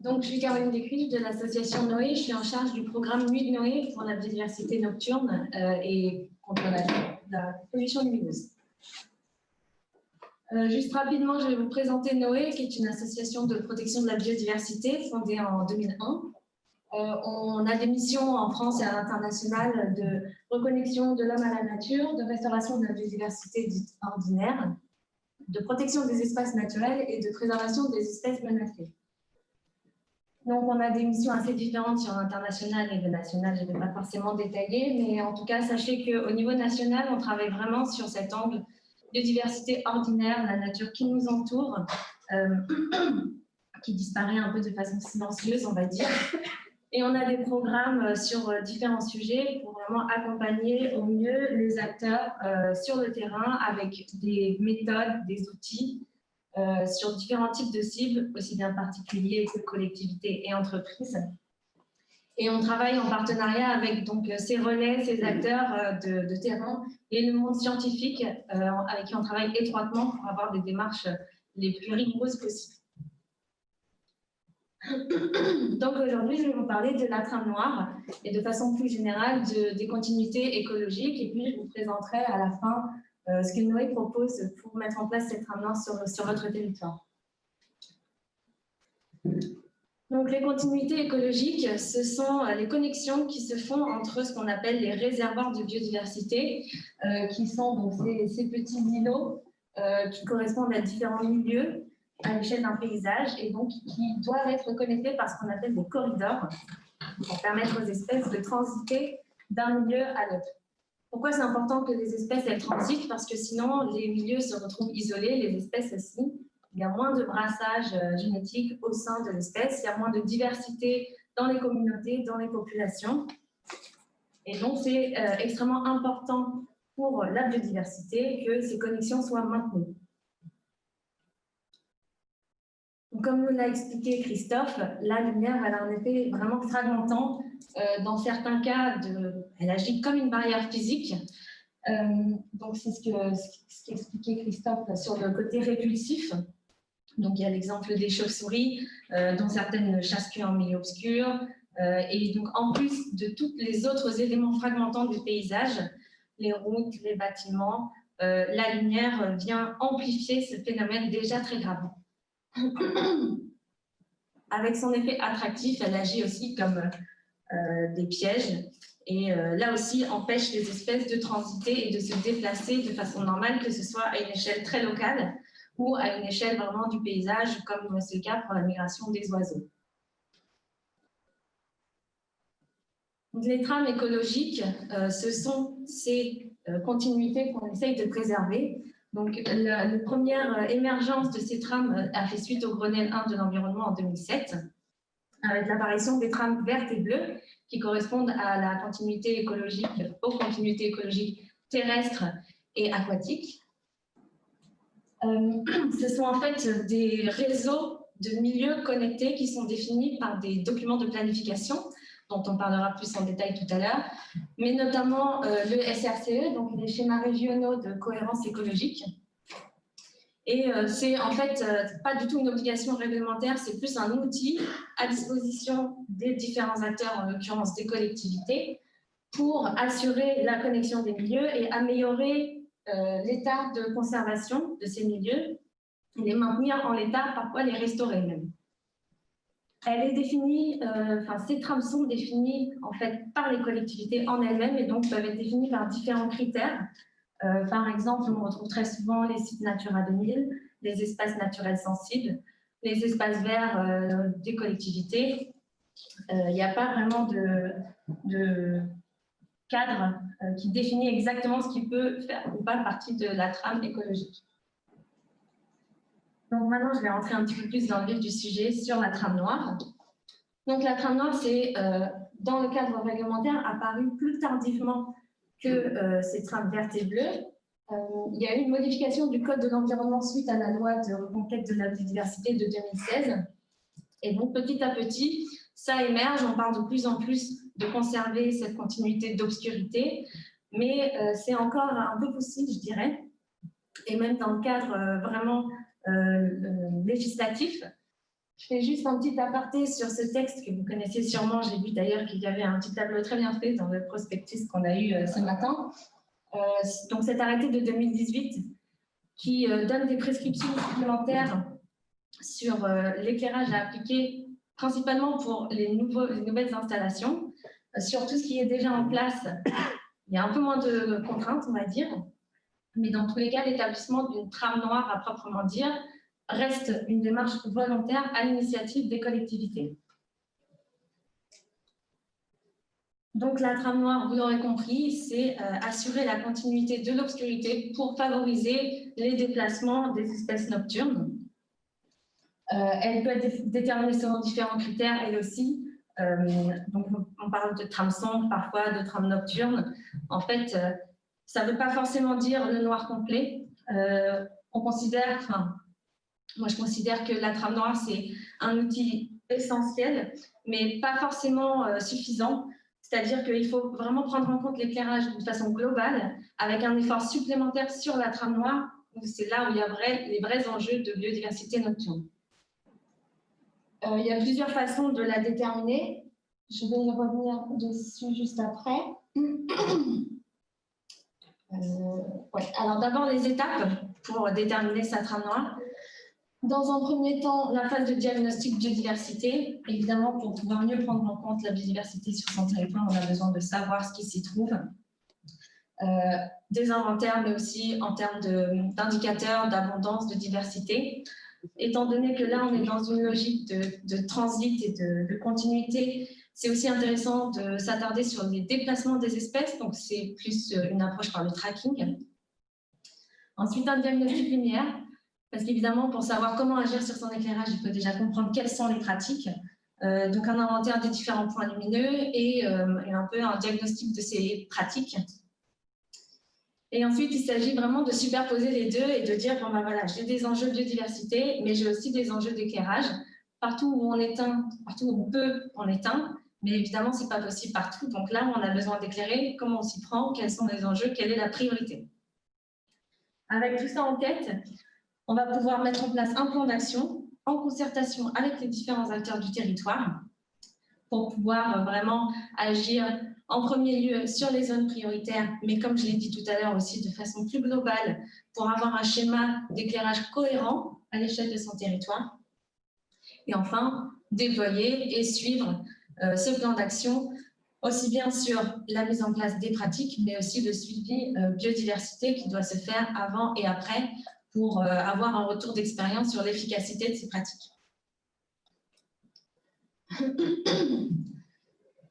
Donc, je suis Caroline Descuiches de l'association Noé. Je suis en charge du programme Nuit de Noé pour la biodiversité nocturne et contre la pollution lumineuse. Juste rapidement, je vais vous présenter Noé, qui est une association de protection de la biodiversité fondée en 2001. On a des missions en France et à l'international de reconnexion de l'homme à la nature, de restauration de la biodiversité dite ordinaire, de protection des espaces naturels et de préservation des espèces menacées. Donc, on a des missions assez différentes sur l'international et le national, je ne vais pas forcément détailler, mais en tout cas, sachez qu'au niveau national, on travaille vraiment sur cet angle biodiversité ordinaire, la nature qui nous entoure, qui disparaît un peu de façon silencieuse, on va dire. Et on a des programmes sur différents sujets pour vraiment accompagner au mieux les acteurs sur le terrain avec des méthodes, des outils, sur différents types de cibles, aussi bien particuliers que collectivités et entreprises. Et on travaille en partenariat avec donc, ces relais, ces acteurs de terrain et le monde scientifique avec qui on travaille étroitement pour avoir des démarches les plus rigoureuses possibles. Donc aujourd'hui, je vais vous parler de la trame noire et de façon plus générale des continuités écologiques. Et puis, je vous présenterai à la fin ce que Noé propose pour mettre en place cette trame noire sur votre territoire. Donc, les continuités écologiques, ce sont les connexions qui se font entre ce qu'on appelle les réservoirs de biodiversité, qui sont donc ces petits îlots qui correspondent à différents milieux à l'échelle d'un paysage et donc qui doivent être connectés par ce qu'on appelle des corridors pour permettre aux espèces de transiter d'un milieu à l'autre. Pourquoi c'est important que les espèces elles transitent? Parce que sinon, les milieux se retrouvent isolés, les espèces aussi. Il y a moins de brassage génétique au sein de l'espèce, il y a moins de diversité dans les communautés, dans les populations. Et donc, c'est extrêmement important pour la biodiversité que ces connexions soient maintenues. Donc, comme nous l'a expliqué Christophe, la lumière elle a un effet vraiment fragmentant. Dans certains cas, elle agit comme une barrière physique. Donc, c'est ce qu'expliquait Christophe sur le côté répulsif. Donc, il y a l'exemple des chauves-souris, dont certaines ne chassent qu'en milieu obscur. Et donc, en plus de tous les autres éléments fragmentants du paysage, les routes, les bâtiments, la lumière vient amplifier ce phénomène déjà très grave. Avec son effet attractif, elle agit aussi comme des pièges. Et là aussi, empêche les espèces de transiter et de se déplacer de façon normale, que ce soit à une échelle très locale ou à une échelle vraiment du paysage, comme c'est le cas pour la migration des oiseaux. Donc, les trames écologiques, ce sont ces continuités qu'on essaye de préserver. Donc, la première émergence de ces trames a fait suite au Grenelle 1 de l'environnement en 2007, avec l'apparition des trames vertes et bleues, qui correspondent à la continuité écologique, aux continuités écologiques terrestres et aquatiques. Ce sont en fait des réseaux de milieux connectés qui sont définis par des documents de planification, dont on parlera plus en détail tout à l'heure, mais notamment le SRCE, donc les schémas régionaux de cohérence écologique. Et c'est en fait pas du tout une obligation réglementaire, c'est plus un outil à disposition des différents acteurs, en l'occurrence des collectivités, pour assurer la connexion des milieux et améliorer l'état de conservation de ces milieux, les maintenir en l'état, parfois les restaurer même. Elle est définie, ces trames sont définies en fait par les collectivités en elles-mêmes et donc peuvent être définies par différents critères. Par exemple, on retrouve très souvent les sites Natura 2000, les espaces naturels sensibles, les espaces verts des collectivités. Il n'y a pas vraiment de cadre qui définit exactement ce qui peut faire ou pas partie de la trame écologique. Donc maintenant, je vais rentrer un petit peu plus dans le vif du sujet sur la trame noire. Donc la trame noire, c'est dans le cadre réglementaire apparu plus tardivement que ces trames vertes et bleues. Il y a eu une modification du Code de l'environnement suite à la loi de reconquête de la biodiversité de 2016. Et donc petit à petit, ça émerge, on parle de plus en plus de conserver cette continuité d'obscurité, mais c'est encore un peu possible, je dirais, et même dans le cadre vraiment législatif, Je fais juste un petit aparté sur ce texte que vous connaissez sûrement. J'ai vu d'ailleurs qu'il y avait un petit tableau très bien fait dans le prospectus qu'on a eu ce matin. Donc cet arrêté de 2018 qui donne des prescriptions supplémentaires sur l'éclairage à appliquer principalement pour les nouvelles installations. Sur tout ce qui est déjà en place, il y a un peu moins de contraintes, on va dire. Mais dans tous les cas, l'établissement d'une trame noire à proprement dire reste une démarche volontaire à l'initiative des collectivités. Donc la trame noire, vous l'aurez compris, c'est assurer la continuité de l'obscurité pour favoriser les déplacements des espèces nocturnes. Elle peut être déterminée selon différents critères, elle aussi. Donc on parle de trame sombre, parfois de trame nocturne. En fait, ça ne veut pas forcément dire le noir complet. On considère, moi, je considère que la trame noire, c'est un outil essentiel, mais pas forcément suffisant. C'est-à-dire qu'il faut vraiment prendre en compte l'éclairage d'une façon globale, avec un effort supplémentaire sur la trame noire, où c'est là où il y a les vrais enjeux de biodiversité nocturne. Il y a plusieurs façons de la déterminer. Je vais y revenir dessus juste après. Alors d'abord, les étapes pour déterminer sa trame noire. Dans un premier temps, la phase de diagnostic biodiversité. Évidemment, pour pouvoir mieux prendre en compte la biodiversité sur son territoire, on a besoin de savoir ce qui s'y trouve. Des inventaires, mais aussi en termes d'indicateurs d'abondance, de diversité. Étant donné que là, on est dans une logique de transit et de continuité, c'est aussi intéressant de s'attarder sur les déplacements des espèces. Donc, c'est plus une approche par le tracking. Ensuite, un diagnostic lumière. Parce qu'évidemment, pour savoir comment agir sur son éclairage, il faut déjà comprendre quelles sont les pratiques. Donc, un inventaire des différents points lumineux et un peu un diagnostic de ces pratiques. Et ensuite, il s'agit vraiment de superposer les deux et de dire, bon, ben voilà, j'ai des enjeux de biodiversité, mais j'ai aussi des enjeux d'éclairage. Partout où on éteint, partout où on peut, on éteint. Mais évidemment, ce n'est pas possible partout. Donc là, on a besoin d'éclairer. Comment on s'y prend? Quels sont les enjeux? Quelle est la priorité? Avec tout ça en tête, on va pouvoir mettre en place un plan d'action en concertation avec les différents acteurs du territoire pour pouvoir vraiment agir en premier lieu sur les zones prioritaires, mais comme je l'ai dit tout à l'heure aussi de façon plus globale, pour avoir un schéma d'éclairage cohérent à l'échelle de son territoire. Et enfin, déployer et suivre ce plan d'action, aussi bien sur la mise en place des pratiques, mais aussi le suivi biodiversité qui doit se faire avant et après pour avoir un retour d'expérience sur l'efficacité de ces pratiques.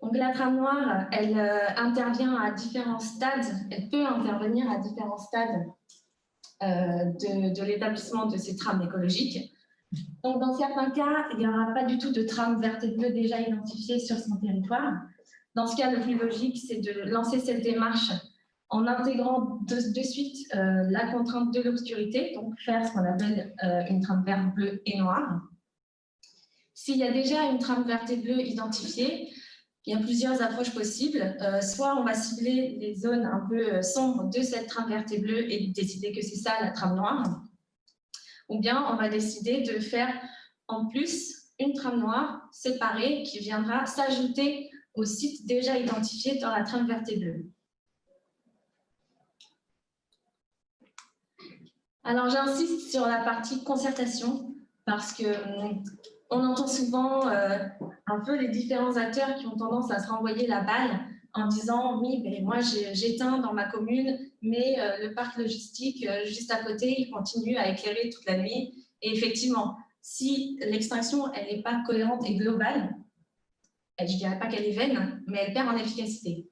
Donc la trame noire, elle intervient à différents stades, elle peut intervenir à différents stades de l'établissement de ces trames écologiques. Donc dans certains cas, il n'y aura pas du tout de trame verte et bleue déjà identifiée sur son territoire. Dans ce cas, le plus logique, c'est de lancer cette démarche en intégrant de suite la contrainte de l'obscurité, donc faire ce qu'on appelle une trame verte, bleue et noire. S'il y a déjà une trame verte et bleue identifiée, il y a plusieurs approches possibles. Soit on va cibler les zones un peu sombres de cette trame verte et bleue et décider que c'est ça la trame noire. Ou bien on va décider de faire en plus une trame noire séparée qui viendra s'ajouter aux sites déjà identifiés dans la trame verte et bleue. Alors j'insiste sur la partie concertation parce que on entend souvent un peu les différents acteurs qui ont tendance à se renvoyer la balle en disant « oui, mais moi j'éteins dans ma commune, mais le parc logistique juste à côté, il continue à éclairer toute la nuit. » Et effectivement, si l'extinction elle n'est pas cohérente et globale, je ne dirais pas qu'elle est vaine, mais elle perd en efficacité.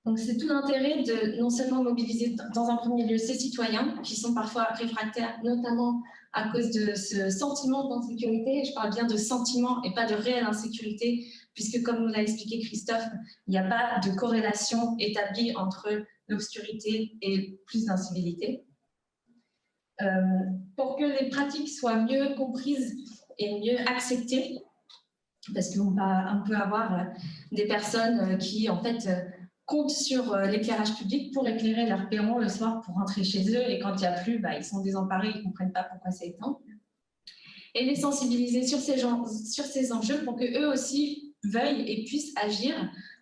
Donc c'est tout l'intérêt de non seulement mobiliser dans un premier lieu ces citoyens qui sont parfois réfractaires, notamment à cause de ce sentiment d'insécurité. Je parle bien de sentiment et pas de réelle insécurité, puisque comme nous l'a expliqué Christophe, il n'y a pas de corrélation établie entre l'obscurité et plus d'incivilité. Pour que les pratiques soient mieux comprises et mieux acceptées, parce qu'on peut avoir des personnes qui, en fait, comptent sur l'éclairage public pour éclairer leur perron le soir pour rentrer chez eux, et quand il n'y a plus, ils sont désemparés, ils ne comprennent pas pourquoi c'est éteint. et les sensibiliser sur ces enjeux pour qu'eux aussi veuillent et puissent agir,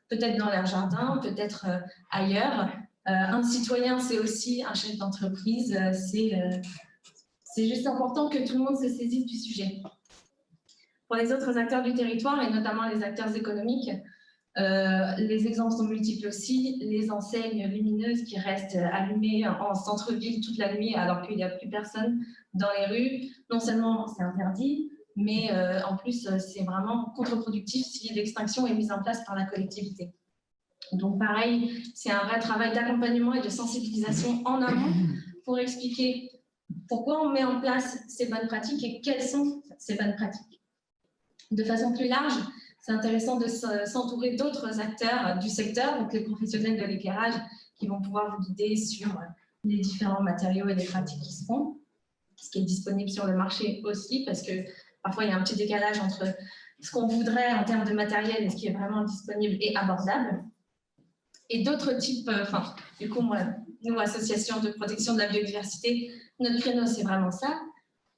peut-être dans leur jardin, peut-être ailleurs. Un citoyen, c'est aussi un chef d'entreprise, c'est juste important que tout le monde se saisisse du sujet. Pour les autres acteurs du territoire, et notamment les acteurs économiques, les exemples sont multiples aussi. Les enseignes lumineuses qui restent allumées en centre-ville toute la nuit alors qu'il n'y a plus personne dans les rues. Non seulement c'est interdit, mais en plus c'est vraiment contre-productif si l'extinction est mise en place par la collectivité. Donc pareil, c'est un vrai travail d'accompagnement et de sensibilisation en amont pour expliquer pourquoi on met en place ces bonnes pratiques et quelles sont ces bonnes pratiques. De façon plus large, c'est intéressant de s'entourer d'autres acteurs du secteur, donc les professionnels de l'éclairage qui vont pouvoir vous guider sur les différents matériaux et les pratiques qui se font, ce qui est disponible sur le marché aussi, parce que parfois il y a un petit décalage entre ce qu'on voudrait en termes de matériel et ce qui est vraiment disponible et abordable. Et d'autres types, du coup, moi, nous, associations de protection de la biodiversité, notre créneau, c'est vraiment ça.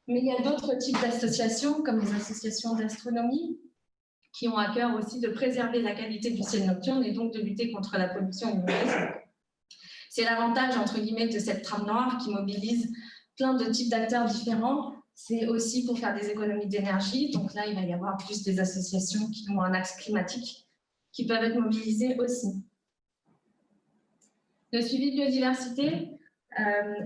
Mais il y a d'autres types d'associations, comme les associations d'astronomie, qui ont à cœur aussi de préserver la qualité du ciel nocturne et donc de lutter contre la pollution lumineuse. C'est l'avantage, entre guillemets, de cette trame noire qui mobilise plein de types d'acteurs différents. C'est aussi pour faire des économies d'énergie. Donc là, il va y avoir plus des associations qui ont un axe climatique qui peuvent être mobilisées aussi. Le suivi de biodiversité,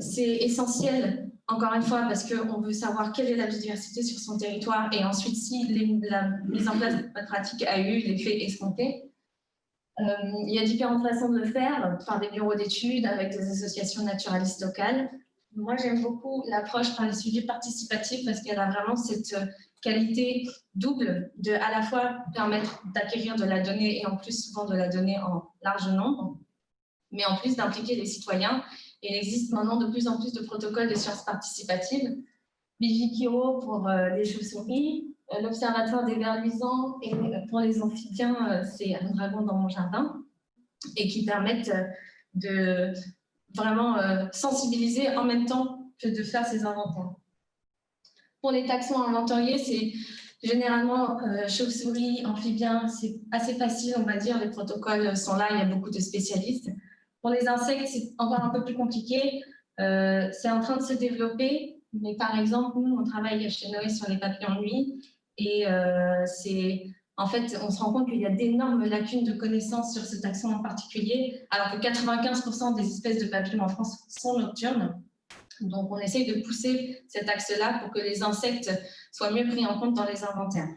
c'est essentiel, encore une fois, parce qu'on veut savoir quelle est la biodiversité sur son territoire et ensuite si la mise en place de bonnes pratiques a eu l'effet escompté. Il y a différentes façons de le faire, par des bureaux d'études, avec des associations naturalistes locales. Moi, j'aime beaucoup l'approche par les suivis participatifs parce qu'elle a vraiment cette qualité double de à la fois permettre d'acquérir de la donnée et en plus souvent de la donnée en large nombre, mais en plus d'impliquer les citoyens. Et il existe maintenant de plus en plus de protocoles de sciences participatives. Vigikiro pour les chauves-souris, l'Observatoire des vers luisants, et pour les amphibiens, c'est un dragon dans mon jardin, et qui permettent de vraiment sensibiliser en même temps que de faire ces inventaires. Pour les taxons inventoriés, c'est généralement chauves-souris, amphibiens, c'est assez facile, on va dire, les protocoles sont là, il y a beaucoup de spécialistes. Pour les insectes, c'est encore un peu plus compliqué, c'est en train de se développer, mais par exemple, nous, on travaille chez Noé sur les papillons nuit, et en fait, on se rend compte qu'il y a d'énormes lacunes de connaissances sur ce taxon en particulier, alors que 95% des espèces de papillons en France sont nocturnes. Donc, on essaye de pousser cet axe-là pour que les insectes soient mieux pris en compte dans les inventaires.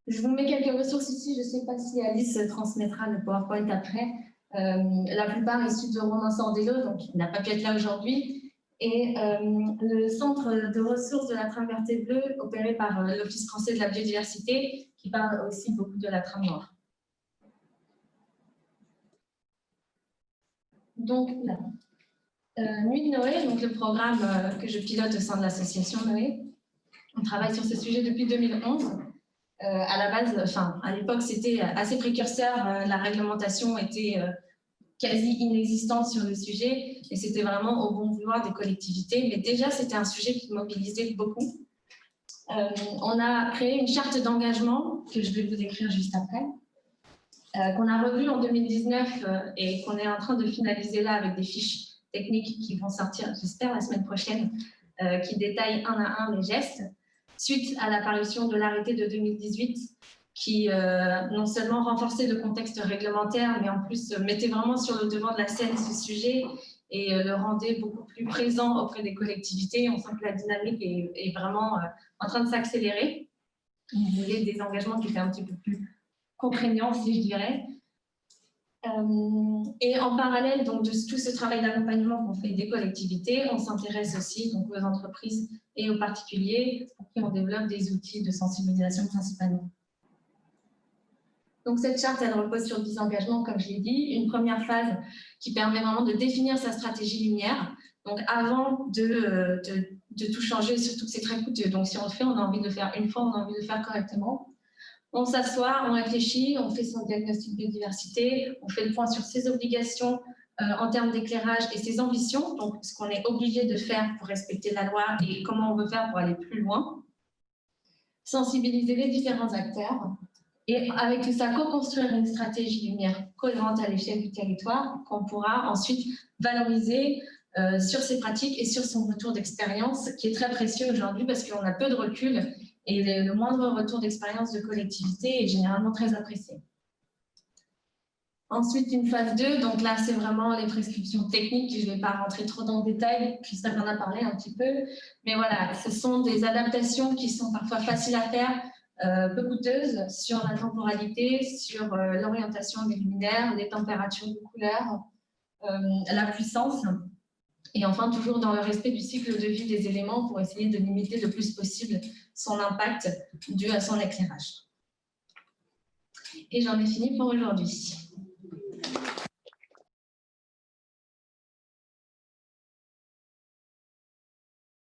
Je vous mets quelques ressources ici. Je ne sais pas si Alice transmettra le PowerPoint après. La plupart issus de Romain Sordello, donc il n'a pas pu être là aujourd'hui. Et le centre de ressources de la trame verte et bleue, opéré par l'Office français de la biodiversité, qui parle aussi beaucoup de la trame noire. Donc là. Nuit de Noé, donc le programme que je pilote au sein de l'association Noé. On travaille sur ce sujet depuis 2011. À la base, à l'époque, c'était assez précurseur. La réglementation était quasi inexistante sur le sujet et c'était vraiment au bon vouloir des collectivités. Mais déjà, c'était un sujet qui mobilisait beaucoup. On a créé une charte d'engagement que je vais vous décrire juste après, qu'on a revue en 2019 et qu'on est en train de finaliser là avec des fiches techniques qui vont sortir, j'espère, la semaine prochaine, qui détaillent un à un les gestes, suite à l'apparition de l'arrêté de 2018, qui non seulement renforçait le contexte réglementaire, mais en plus mettait vraiment sur le devant de la scène ce sujet et le rendait beaucoup plus présent auprès des collectivités. On sent que la dynamique est vraiment en train de s'accélérer. Il y avait des engagements qui étaient un petit peu plus contraignants, si je dirais. Et en parallèle donc, de tout ce travail d'accompagnement qu'on fait des collectivités, on s'intéresse aussi donc, aux entreprises et aux particuliers pour qui on développe des outils de sensibilisation principalement. Donc cette charte, elle repose sur 10 engagements, comme je l'ai dit. Une première phase qui permet vraiment de définir sa stratégie lumière. Donc avant de tout changer, surtout que c'est très coûteux. Donc si on le fait, on a envie de le faire une fois, on a envie de le faire correctement. On s'assoit, on réfléchit, on fait son diagnostic biodiversité, on fait le point sur ses obligations en termes d'éclairage et ses ambitions, donc ce qu'on est obligé de faire pour respecter la loi et comment on veut faire pour aller plus loin. Sensibiliser les différents acteurs et avec tout ça, co-construire une stratégie lumière cohérente à l'échelle du territoire qu'on pourra ensuite valoriser sur ses pratiques et sur son retour d'expérience qui est très précieux aujourd'hui parce qu'on a peu de recul et le moindre retour d'expérience de collectivité est généralement très apprécié. Ensuite, une phase 2, donc là, c'est vraiment les prescriptions techniques. Je ne vais pas rentrer trop dans le détail, Christophe en a parlé un petit peu. Mais voilà, ce sont des adaptations qui sont parfois faciles à faire, peu coûteuses, sur la temporalité, sur l'orientation des luminaires, les températures de couleur, la puissance. Et enfin, toujours dans le respect du cycle de vie des éléments pour essayer de limiter le plus possible son impact dû à son éclairage. Et j'en ai fini pour aujourd'hui.